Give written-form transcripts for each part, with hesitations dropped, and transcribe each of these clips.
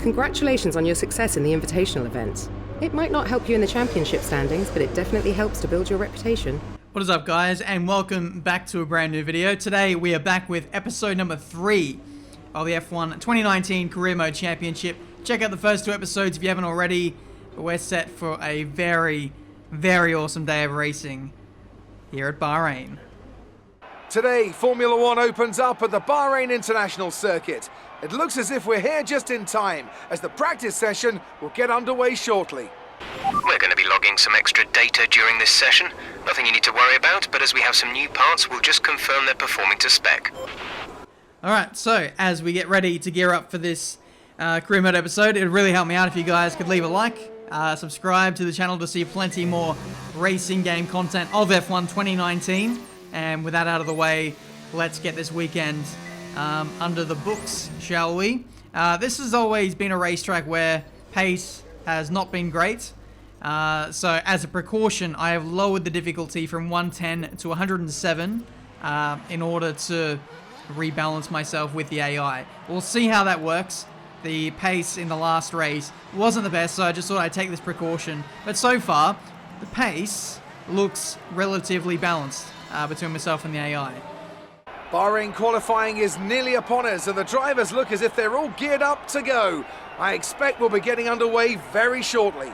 Congratulations on your success in the Invitational event. It might not help you in the championship standings, but it definitely helps to build your reputation. What is up, guys, and welcome back to a brand new video. Today we are back with episode number 3 of the F1 2019 Career Mode Championship. Check out the first 2 episodes if you haven't already. We're set for a very, very awesome day of racing here at Bahrain. Today, Formula One opens up at the Bahrain International Circuit. It looks as if we're here just in time, as the practice session will get underway shortly. We're going to be logging some extra data during this session. Nothing you need to worry about, but as we have some new parts, we'll just confirm they're performing to spec. Alright, so as we get ready to gear up for this Career Mode episode, it would really help me out if you guys could leave a like, subscribe to the channel to see plenty more racing game content of F1 2019. And with that out of the way, let's get this weekend under the books, shall we? This has always been a racetrack where pace has not been great. So as a precaution, I have lowered the difficulty from 110 to 107 in order to rebalance myself with the AI. We'll see how that works. The pace in the last race wasn't the best, so I just thought I'd take this precaution. But so far, the pace looks relatively balanced between myself and the AI. Bahrain qualifying is nearly upon us, and the drivers look as if they're all geared up to go. I expect we'll be getting underway very shortly.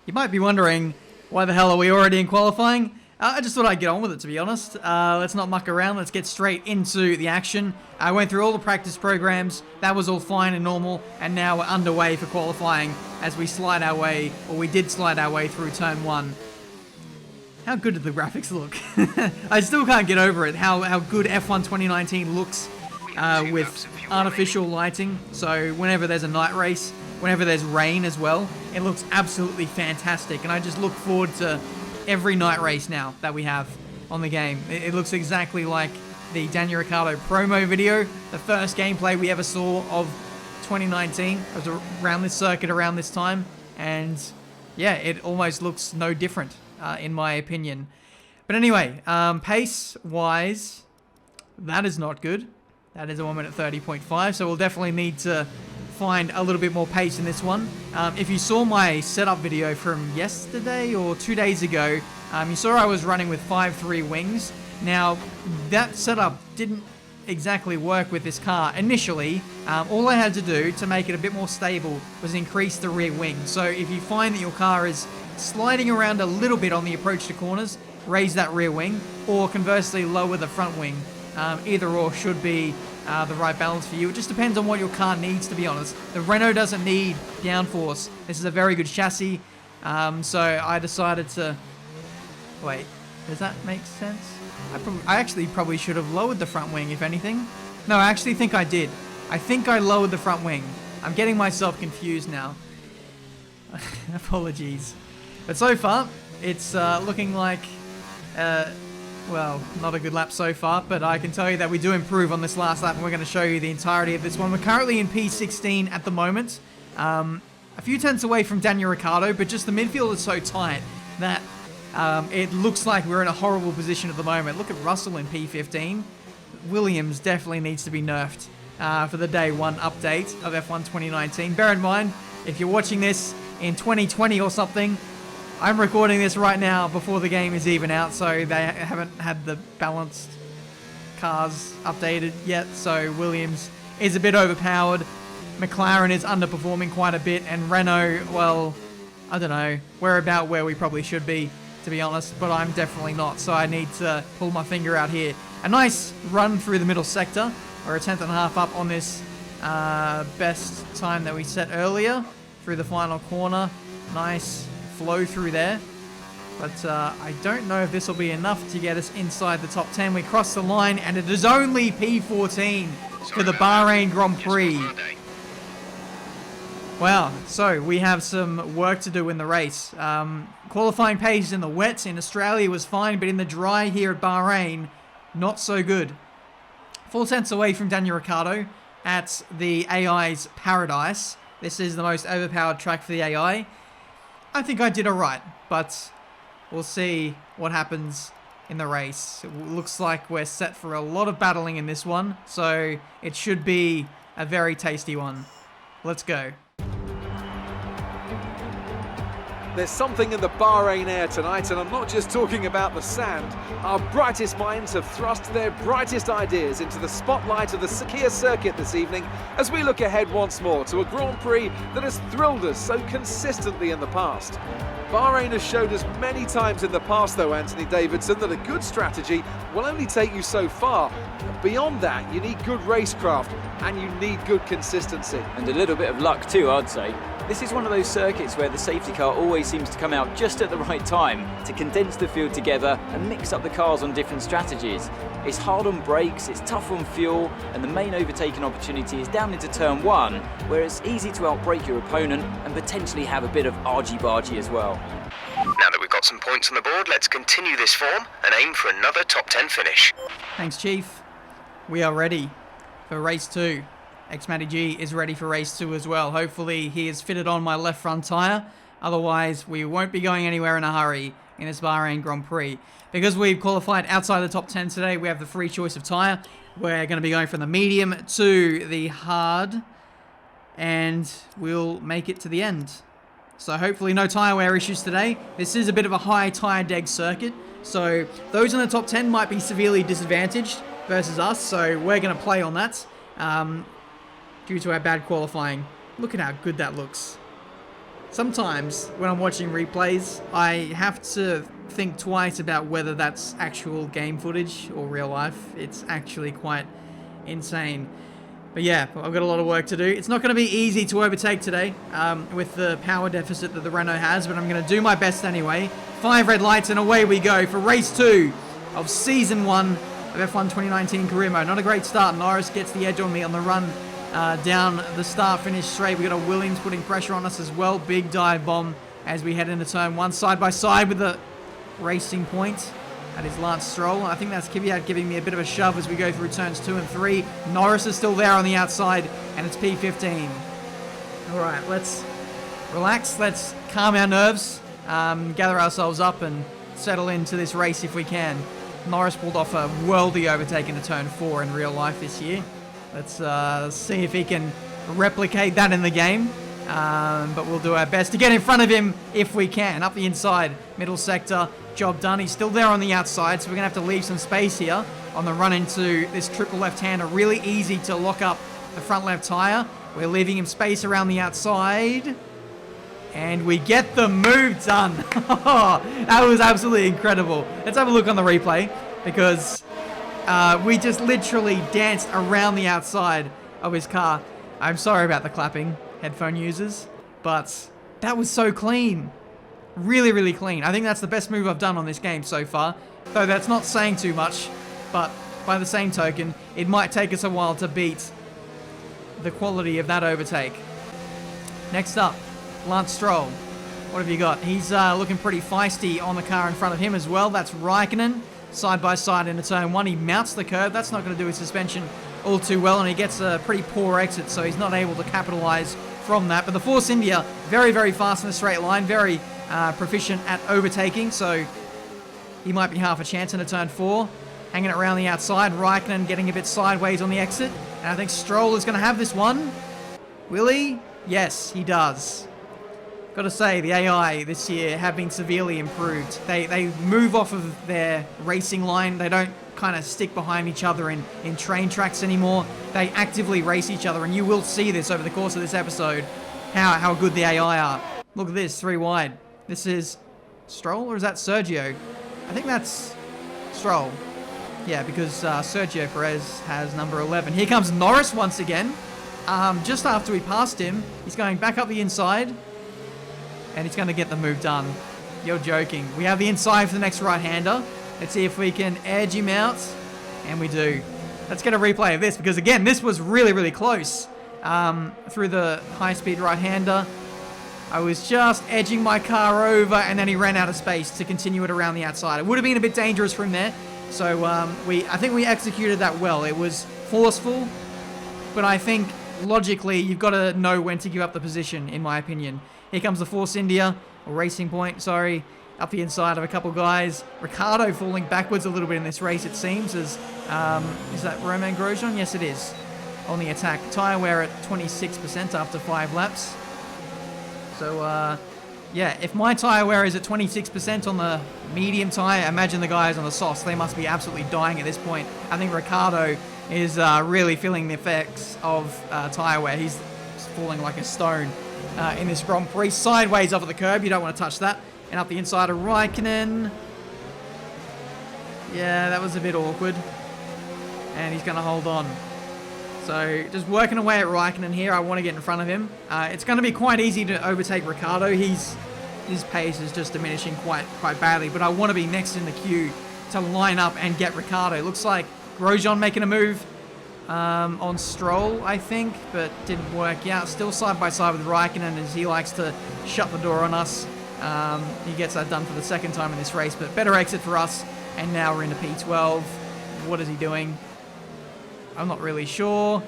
You might be wondering, why the hell are we already in qualifying? I just thought I'd get on with it, to be honest. Let's not muck around, let's get straight into the action. I went through all the practice programs, that was all fine and normal, and now we're underway for qualifying as we slide our way, or we did slide our way through turn 1. How good did the graphics look? I still can't get over it, how good F1 2019 looks with artificial lighting. So whenever there's a night race, whenever there's rain as well, it looks absolutely fantastic. And I just look forward to every night race now that we have on the game. It looks exactly like the Daniel Ricciardo promo video, the first gameplay we ever saw of 2019. It was around this circuit around this time. And yeah, it almost looks no different. In my opinion. But anyway, pace-wise, that is not good. That is a 1 minute 30.5, so we'll definitely need to find a little bit more pace in this one. If you saw my setup video from yesterday or 2 days ago, you saw I was running with 5.3 wings. Now, that setup didn't exactly work with this car initially. All I had to do to make it a bit more stable was increase the rear wing. So if you find that your car is sliding around a little bit on the approach to corners, raise that rear wing, or conversely lower the front wing. Either or should be the right balance for you. It just depends on what your car needs, to be honest. The Renault doesn't need downforce. This is a very good chassis, so I decided to... Wait, does that make sense? I actually probably should have lowered the front wing, if anything. No, I actually think I did. I think I lowered the front wing. I'm getting myself confused now. Apologies. But so far, it's looking like, well, not a good lap so far, but I can tell you that we do improve on this last lap, and we're going to show you the entirety of this one. We're currently in P16 at the moment, a few tenths away from Daniel Ricciardo, but just the midfield is so tight that it looks like we're in a horrible position at the moment. Look at Russell in P15. Williams definitely needs to be nerfed for the day 1 update of F1 2019. Bear in mind, if you're watching this in 2020 or something, I'm recording this right now before the game is even out, so they haven't had the balanced cars updated yet, so Williams is a bit overpowered. McLaren is underperforming quite a bit, and Renault, well, I don't know, we're about where we probably should be, to be honest, but I'm definitely not, so I need to pull my finger out here. A nice run through the middle sector, or a 10th.5 up on this best time that we set earlier through the final corner. Nice flow through there, but I don't know if this will be enough to get us inside the top 10. We cross the line, and it is only P14 for the Bahrain Grand Prix. Wow, so we have some work to do in the race. Qualifying pace in the wet in Australia was fine, but in the dry here at Bahrain, not so good. 4 tenths away from Daniel Ricciardo at the AI's paradise. This is the most overpowered track for the AI. I think I did alright, but we'll see what happens in the race. It looks like we're set for a lot of battling in this one, so it should be a very tasty one. Let's go. There's something in the Bahrain air tonight, and I'm not just talking about the sand. Our brightest minds have thrust their brightest ideas into the spotlight of the Sakhir circuit this evening as we look ahead once more to a Grand Prix that has thrilled us so consistently in the past. Bahrain has showed us many times in the past, though, Anthony Davidson, that a good strategy will only take you so far. Beyond that, you need good racecraft and you need good consistency. And a little bit of luck too, I'd say. This is one of those circuits where the safety car always seems to come out just at the right time to condense the field together and mix up the cars on different strategies. It's hard on brakes, it's tough on fuel, and the main overtaking opportunity is down into turn 1, where it's easy to outbrake your opponent and potentially have a bit of argy-bargy as well. Now that we've got some points on the board, let's continue this form and aim for another top 10 finish. Thanks, Chief. We are ready for race 2. X-Matty G is ready for race 2 as well. Hopefully he has fitted on my left front tyre. Otherwise, we won't be going anywhere in a hurry in this Bahrain Grand Prix. Because we've qualified outside the top 10 today, we have the free choice of tyre. We're going to be going from the medium to the hard. And we'll make it to the end. So hopefully no tyre wear issues today. This is a bit of a high tyre deg circuit. So those in the top 10 might be severely disadvantaged versus us. So we're going to play on that. Due to our bad qualifying. Look at how good that looks. Sometimes when I'm watching replays, I have to think twice about whether that's actual game footage or real life. It's actually quite insane. But yeah, I've got a lot of work to do. It's not going to be easy to overtake today with the power deficit that the Renault has, but I'm going to do my best anyway. 5 red lights and away we go for race 2 of Season 1 of F1 2019 Career Mode. Not a great start. Norris gets the edge on me on the run down the start-finish straight. We got a Williams putting pressure on us as well. Big dive bomb as we head into turn 1, side by side with the Racing Point. That is Lance Stroll. I think that's Kvyat giving me a bit of a shove as we go through turns 2 and 3. Norris is still there on the outside, and it's P15. All right, let's relax. Let's calm our nerves, gather ourselves up, and settle into this race if we can. Norris pulled off a worldy overtake into turn 4 in real life this year. Let's see if he can replicate that in the game. But we'll do our best to get in front of him if we can. Up the inside, middle sector, job done. He's still there on the outside, so we're going to have to leave some space here on the run into this triple left-hander. Really easy to lock up the front left tyre. We're leaving him space around the outside. And we get the move done. That was absolutely incredible. Let's have a look on the replay because we just literally danced around the outside of his car. I'm sorry about the clapping, headphone users, but that was so clean. Really, really clean. I think that's the best move I've done on this game so far. Though that's not saying too much, but by the same token, it might take us a while to beat the quality of that overtake. Next up, Lance Stroll. What have you got? He's looking pretty feisty on the car in front of him as well. That's Raikkonen. Side by side into turn 1. He mounts the curb. That's not going to do his suspension all too well, and he gets a pretty poor exit, so he's not able to capitalize from that. But the Force India, very, very fast in the straight line, very proficient at overtaking, so he might be half a chance into turn 4. Hanging it around the outside. Raikkonen getting a bit sideways on the exit, and I think Stroll is going to have this one. Will he? Yes, he does. Got to say, the AI this year have been severely improved. They move off of their racing line. They don't kind of stick behind each other in train tracks anymore. They actively race each other, and you will see this over the course of this episode, how good the AI are. Look at this, 3 wide. This is Stroll, or is that Sergio? I think that's Stroll. Yeah, because Sergio Perez has number 11. Here comes Norris once again. Just after we passed him, he's going back up the inside. And he's going to get the move done. You're joking. We have the inside for the next right-hander. Let's see if we can edge him out. And we do. Let's get a replay of this because, again, this was really, really close. Through the high-speed right-hander. I was just edging my car over and then he ran out of space to continue it around the outside. It would have been a bit dangerous from there. So I think we executed that well. It was forceful, but I think logically you've got to know when to give up the position, in my opinion. Here comes the Force India, or Racing Point, sorry, up the inside of a couple guys. Ricciardo falling backwards a little bit in this race, it seems, as, is that Romain Grosjean? Yes, it is, on the attack. Tyre wear at 26% after 5 laps. So, yeah, if my tyre wear is at 26% on the medium tyre, imagine the guys on the softs. They must be absolutely dying at this point. I think Ricciardo is really feeling the effects of tyre wear. He's falling like a stone in this Grand Prix. Sideways off of the curb, you don't want to touch that. And up the inside of Raikkonen. Yeah, that was a bit awkward. And he's going to hold on. So just working away at Raikkonen here. I want to get in front of him. It's going to be quite easy to overtake Ricciardo. His pace is just diminishing quite badly. But I want to be next in the queue to line up and get Ricciardo. Looks like Grosjean making a move on Stroll, I think, but didn't work out. Still side by side with Raikkonen as he likes to shut the door on us. He gets that done for the second time in this race, but better exit for us. And now we're into P12. What is he doing? I'm not really sure.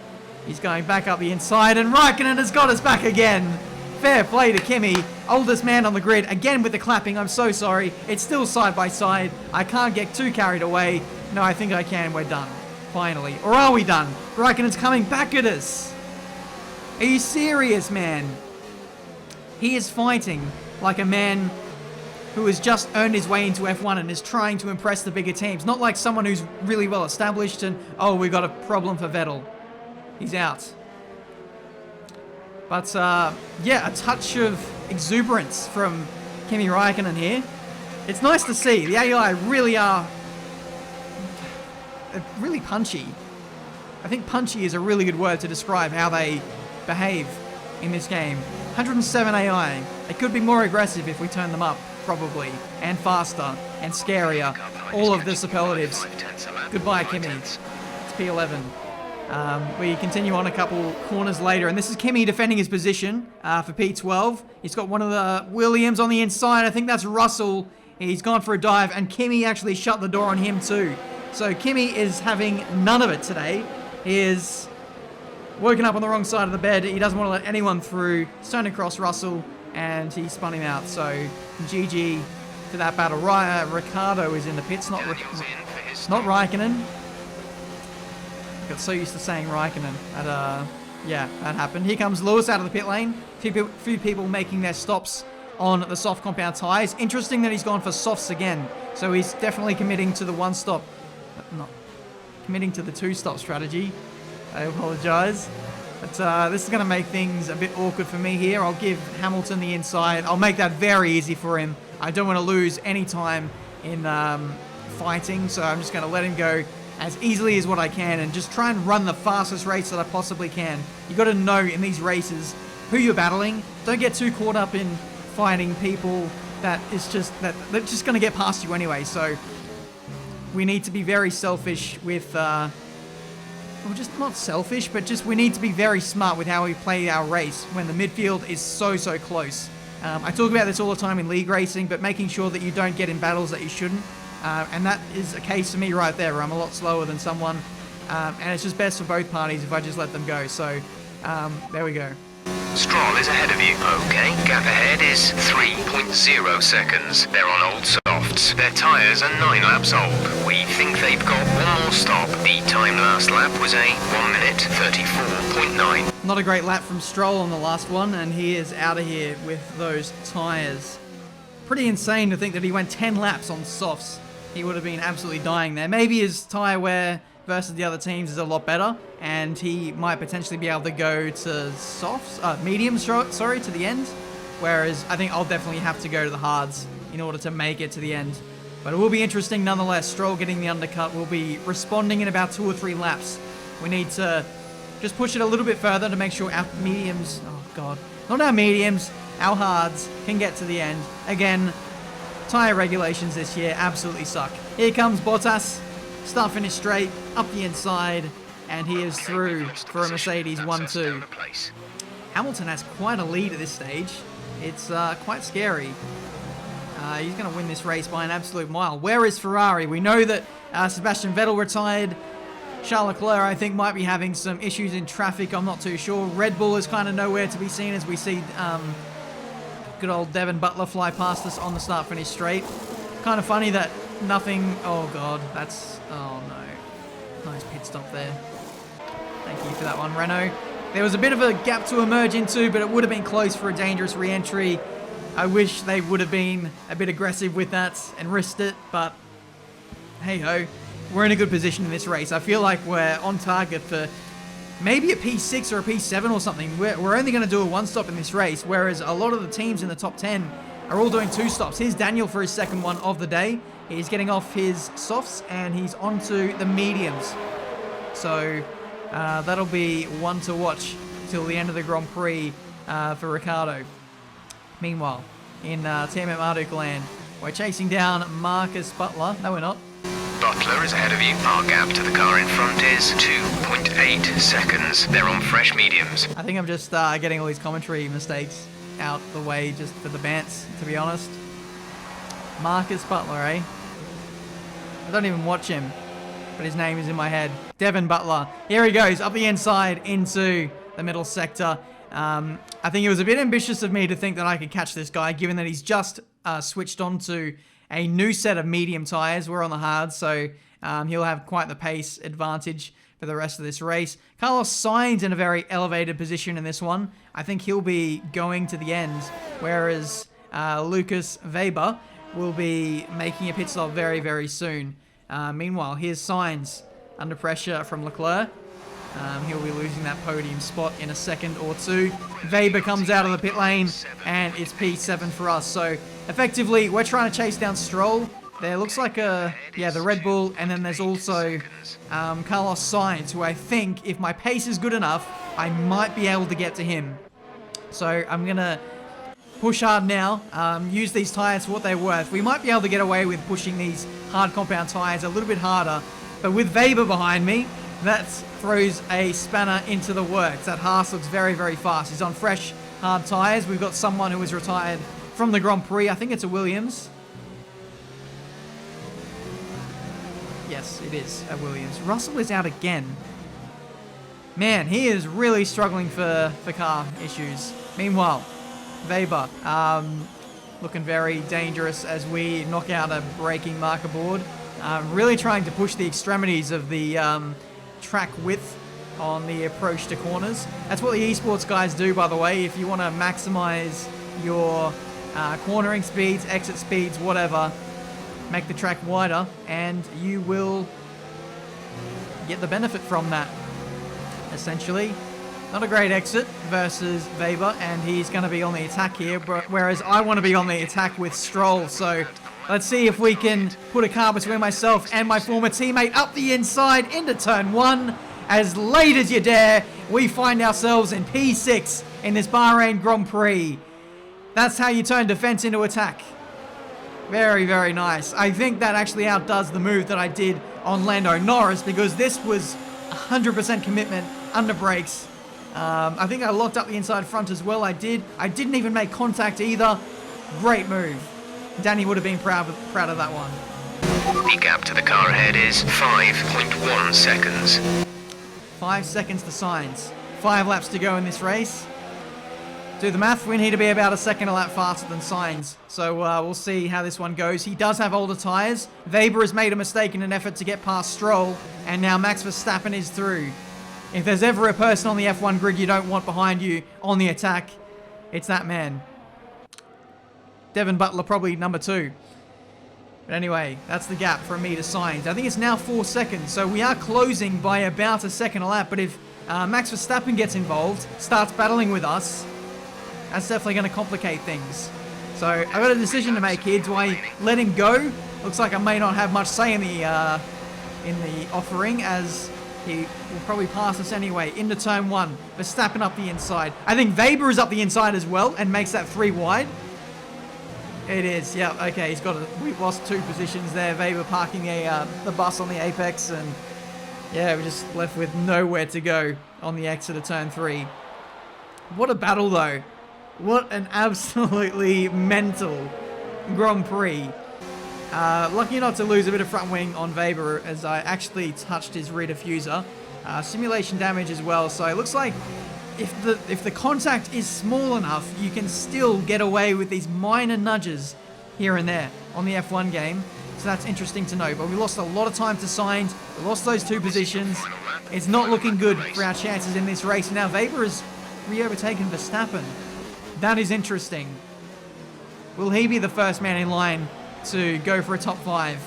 He's going back up the inside, and Raikkonen has got us back again. Fair play to Kimi. Oldest man on the grid. Again with the clapping. I'm so sorry. It's still side by side. I can't get too carried away. No, I think I can. We're done. Finally. Or are we done? Raikkonen's coming back at us. Are you serious, man? He is fighting like a man who has just earned his way into F1 and is trying to impress the bigger teams. Not like someone who's really well established and, oh, we got a problem for Vettel. He's out. But, yeah, a touch of exuberance from Kimi Raikkonen here. It's nice to see. The AI really are really punchy. I think punchy is a really good word to describe how they behave in this game. 107 AI. They could be more aggressive if we turn them up. Probably, and faster, and scarier. All of the superlatives. Goodbye, Kimi. It's P11. We continue on a couple corners later, and this is Kimi defending his position for P12. He's got one of the Williams on the inside. I think that's Russell. He's gone for a dive, and Kimi actually shut the door on him too. So Kimi is having none of it today. He is woken up on the wrong side of the bed. He doesn't want to let anyone through. He's turned across Russell, and he spun him out. So GG to that battle. Ricciardo is in the pits, not Raikkonen. I got so used to saying Raikkonen. Yeah, that happened. Here comes Lewis out of the pit lane. Few people making their stops on the soft compound tyres. Interesting that he's gone for softs again. So he's definitely committing to the one stop. Not committing to the two stop strategy. I apologise. But this is going to make things a bit awkward for me here. I'll give Hamilton the inside. I'll make that very easy for him. I don't want to lose any time in fighting, so I'm just going to let him go as easily as what I can and just try and run the fastest race that I possibly can. You've got to know in these races who you're battling. Don't get too caught up in fighting people that they're just going to get past you anyway. So we need to be very selfish with... well, just not selfish, but just we need to be very smart with how we play our race when the midfield is so close. I talk about this all the time in league racing, but making sure that you don't get in battles that you shouldn't. And that is a case for me right there, where I'm a lot slower than someone. And it's just best for both parties if I just let them go. So, there we go. Stroll is ahead of you. Okay, gap ahead is 3.0 seconds. They're on old softs. Their tyres are 9 laps old. We think they've got one more stop. The time last lap was a 1 minute 34.9. Not a great lap from Stroll on the last one, and he is out of here with those tyres. Pretty insane to think that he went 10 laps on softs. He would have been absolutely dying there. Maybe his tyre wear versus the other teams is a lot better, and he might potentially be able to go to softs, mediums, sorry, to the end. Whereas I think I'll definitely have to go to the hards in order to make it to the end. But it will be interesting nonetheless. Stroll getting the undercut will be responding in about 2 or 3 laps. We need to just push it a little bit further to make sure our mediums, oh god, not our mediums, our hards can get to the end. Again, tyre regulations this year absolutely suck. Here comes Bottas. Start finish straight, up the inside, and he is through for a Mercedes 1-2. Hamilton has quite a lead at this stage. It's quite scary. He's going to win this race by an absolute mile. Where is Ferrari? We know that Sebastian Vettel retired. Charles Leclerc, I think, might be having some issues in traffic. I'm not too sure. Red Bull is kind of nowhere to be seen as we see good old Devin Butler fly past us on the start finish straight. Kind of funny that nothing... Oh, God. That's... Oh, no. Nice pit stop there. Thank you for that one, Renault. There was a bit of a gap to emerge into, but it would have been close for a dangerous re-entry. I wish they would have been a bit aggressive with that and risked it, but hey-ho. We're in a good position in this race. I feel like we're on target for maybe a P6 or a P7 or something. We're only going to do a one-stop in this race, whereas a lot of the teams in the top 10 are all doing two stops. Here's Daniel for his second one of the day. He's getting off his softs and he's onto the mediums. So that'll be one to watch till the end of the Grand Prix for Ricciardo. Meanwhile, in Tiametmarduk land, we're chasing down Marcus Butler. No, we're not. Butler is ahead of you. Our gap to the car in front is 2.8 seconds. They're on fresh mediums. I think I'm just getting all these commentary mistakes out the way just for the bants, to be honest. Marcus Butler, eh? I don't even watch him, but his name is in my head. Devin Butler. Here he goes, up the inside into the middle sector. I think it was a bit ambitious of me to think that I could catch this guy, given that he's just switched on to a new set of medium tyres. We're on the hard, so he'll have quite the pace advantage for the rest of this race. Carlos Sainz in a very elevated position in this one. I think he'll be going to the end, whereas Lucas Weber will be making a pit stop very, very soon. Meanwhile, here's Sainz under pressure from Leclerc. He'll be losing that podium spot in a second or two. Weber comes out of the pit lane, and it's P7 for us. So, effectively, we're trying to chase down Stroll. There looks like the Red Bull, and then there's also Carlos Sainz, who I think, if my pace is good enough, I might be able to get to him. So, I'm going to push hard now, use these tyres for what they're worth. We might be able to get away with pushing these hard compound tyres a little bit harder, but with Weber behind me, that throws a spanner into the works. That Haas looks very, very fast. He's on fresh, hard tyres. We've got someone who is retired from the Grand Prix. I think it's a Williams. Yes, it is a Williams. Russell is out again. Man, he is really struggling for car issues. Meanwhile, Weber looking very dangerous as we knock out a braking marker board. Really trying to push the extremities of the track width on the approach to corners. That's what the esports guys do, by the way. If you want to maximize your cornering speeds, exit speeds, whatever, make the track wider and you will get the benefit from that, essentially. Not a great exit versus Weber, and he's going to be on the attack here, whereas I want to be on the attack with Stroll. So let's see if we can put a car between myself and my former teammate up the inside into turn one. As late as you dare, we find ourselves in P6 in this Bahrain Grand Prix. That's how you turn defense into attack. Very, very nice. I think that actually outdoes the move that I did on Lando Norris, because this was 100% commitment under brakes. I think I locked up the inside front as well. I didn't even make contact either. Great move. Danny would have been proud of that one. The gap to the car ahead is 5.1 seconds. 5 seconds to Sainz. 5 laps to go in this race. Do the math, we need to be about a second a lap faster than Sainz. So we'll see how this one goes. He does have older tyres. Weber has made a mistake in an effort to get past Stroll, and now Max Verstappen is through. If there's ever a person on the F1 grid you don't want behind you on the attack, it's that man. Devin Butler probably number 2. But anyway, that's the gap from me to Sainz. I think it's now 4 seconds, so we are closing by about a second a lap. But if Max Verstappen gets involved, starts battling with us, that's definitely going to complicate things. So I've got a decision to make here. Do I let him go? Looks like I may not have much say in the offering, as he will probably pass us anyway. Into turn one. Verstappen up the inside. I think Weber is up the inside as well and makes that 3 wide. It is, yeah, okay, we've lost 2 positions there. Weber parking the bus on the apex, and yeah, we're just left with nowhere to go on the exit of turn 3. What a battle though. What an absolutely mental Grand Prix. Lucky not to lose a bit of front wing on Weber, as I actually touched his rear diffuser. Simulation damage as well, so it looks like if the contact is small enough, you can still get away with these minor nudges here and there on the F1 game. So that's interesting to know. But we lost a lot of time to Sainz. We lost those 2 positions. it's not looking good for our chances in this race. Now, Weber has re-overtaken Verstappen. That is interesting. Will he be the first man in line to go for a top 5?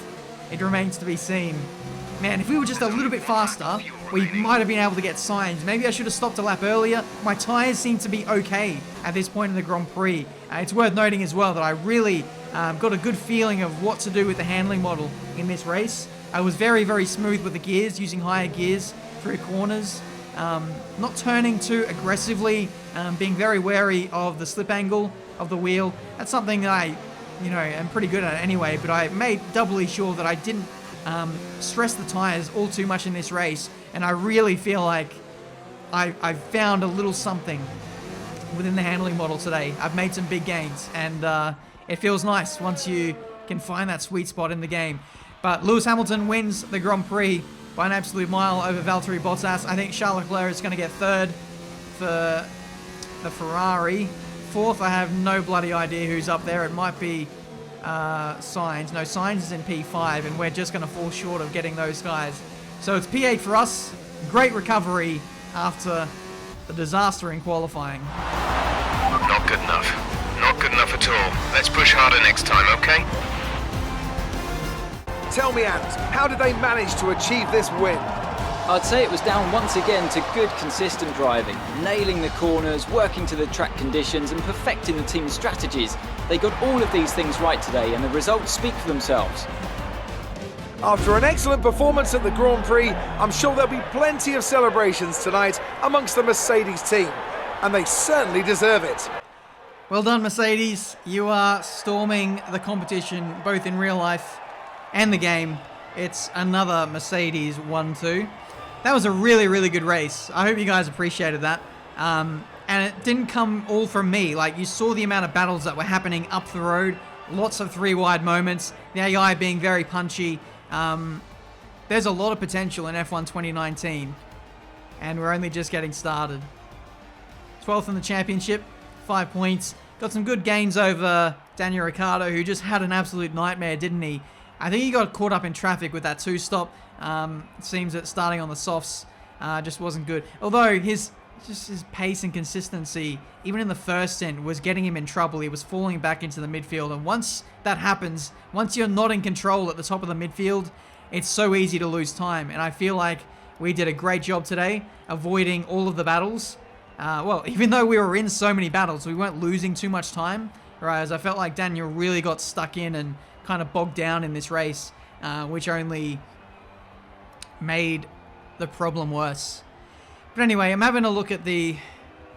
It remains to be seen. Man, if we were just a little bit faster, we might have been able to get signs. Maybe I should have stopped a lap earlier. My tyres seem to be okay at this point in the Grand Prix. It's worth noting as well that I really got a good feeling of what to do with the handling model in this race. I was very, very smooth with the gears, using higher gears through corners. Not turning too aggressively, being very wary of the slip angle of the wheel. That's something that I, am pretty good at anyway, but I made doubly sure that I didn't stress the tyres all too much in this race, and I really feel like I found a little something within the handling model today. I've made some big gains, and it feels nice once you can find that sweet spot in the game. But Lewis Hamilton wins the Grand Prix by an absolute mile over Valtteri Bottas. I think Charles Leclerc is going to get third for the Ferrari. Fourth, I have no bloody idea who's up there. It might be Sainz. No, Sainz is in P5, and we're just going to fall short of getting those guys. So it's P8 for us. Great recovery after the disaster in qualifying. Not good enough. Not good enough at all. Let's push harder next time, okay? Tell me, Ant, how did they manage to achieve this win? I'd say it was down once again to good, consistent driving, nailing the corners, working to the track conditions and perfecting the team's strategies. They got all of these things right today, and the results speak for themselves. After an excellent performance at the Grand Prix, I'm sure there'll be plenty of celebrations tonight amongst the Mercedes team, and they certainly deserve it. Well done, Mercedes. You are storming the competition, both in real life and the game. It's another Mercedes 1-2. That was a really, really good race. I hope you guys appreciated that. And it didn't come all from me. Like, you saw the amount of battles that were happening up the road. Lots of 3-wide moments. The AI being very punchy. There's a lot of potential in F1 2019. And we're only just getting started. 12th in the championship. 5 points. Got some good gains over Daniel Ricciardo, who just had an absolute nightmare, didn't he? I think he got caught up in traffic with that 2-stop. It seems that starting on the softs just wasn't good. Although his pace and consistency, even in the first stint, was getting him in trouble. He was falling back into the midfield. And once that happens, once you're not in control at the top of the midfield, it's so easy to lose time. And I feel like we did a great job today avoiding all of the battles. Well, even though we were in so many battles, we weren't losing too much time. Right, as I felt like Daniel really got stuck in and kind of bogged down in this race, which only made the problem worse. But anyway, I'm having a look at the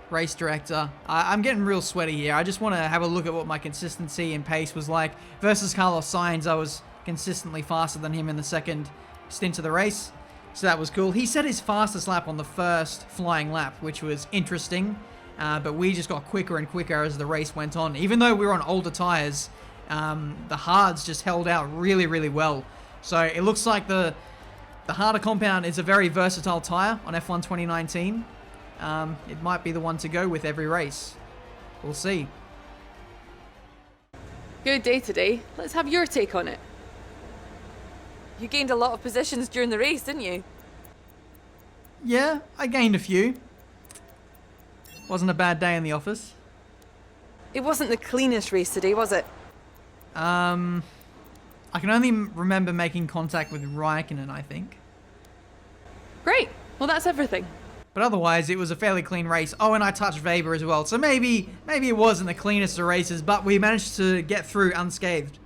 race director. I'm getting real sweaty here. I just want to have a look at what my consistency and pace was like. Versus Carlos Sainz, I was consistently faster than him in the second stint of the race. So that was cool. He set his fastest lap on the first flying lap, which was interesting. But we just got quicker and quicker as the race went on. Even though we were on older tyres, the hards just held out really, really well. So it looks like the harder compound is a very versatile tyre on F1 2019. It might be the one to go with every race. We'll see. Good day today. Let's have your take on it. You gained a lot of positions during the race, didn't you? Yeah, I gained a few. Wasn't a bad day in the office. It wasn't the cleanest race today, was it? I can only remember making contact with Raikkonen, I think. Great. Well, that's everything. But otherwise, it was a fairly clean race. Oh, and I touched Weber as well. So maybe it wasn't the cleanest of races, but we managed to get through unscathed.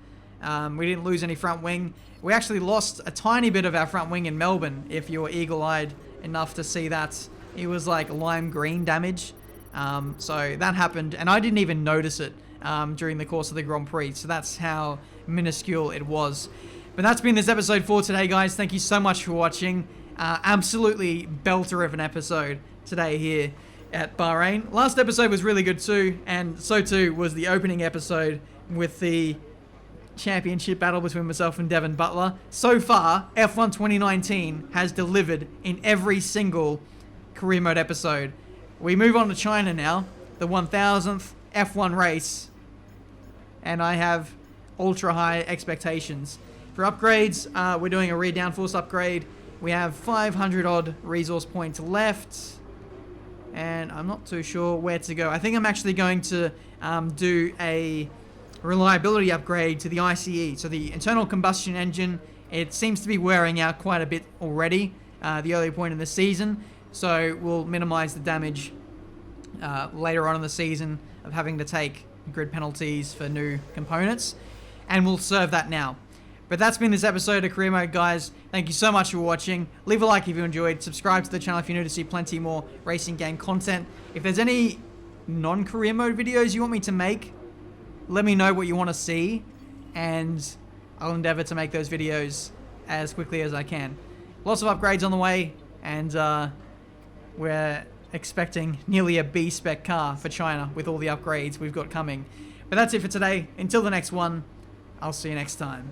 We didn't lose any front wing. We actually lost a tiny bit of our front wing in Melbourne, if you were eagle-eyed enough to see that. It was like lime green damage. So that happened, and I didn't even notice it during the course of the Grand Prix. So that's how minuscule it was. But that's been this episode for today, guys. Thank you so much for watching. Absolutely belter of an episode today here at Bahrain. Last episode was really good too, and so too was the opening episode with the championship battle between myself and Devin Butler. So far, F1 2019 has delivered in every single career mode episode. We move on to China now, the 1000th F1 race, and I have ultra high expectations. For upgrades, we're doing a rear downforce upgrade. We have 500 odd resource points left, and I'm not too sure where to go. I think I'm actually going to do a reliability upgrade to the ICE, so the internal combustion engine. It seems to be wearing out quite a bit already, the early point in the season, so we'll minimize the damage later on in the season of having to take grid penalties for new components, and we'll serve that now. But that's been this episode of Career Mode, guys. Thank you so much for watching. Leave a like if you enjoyed. Subscribe to the channel if you're new to see plenty more racing game content. If there's any non-career mode videos you want me to make, let me know what you want to see, and I'll endeavor to make those videos as quickly as I can. Lots of upgrades on the way, and we're expecting nearly a B-spec car for China with all the upgrades we've got coming. But that's it for today. Until the next one, I'll see you next time.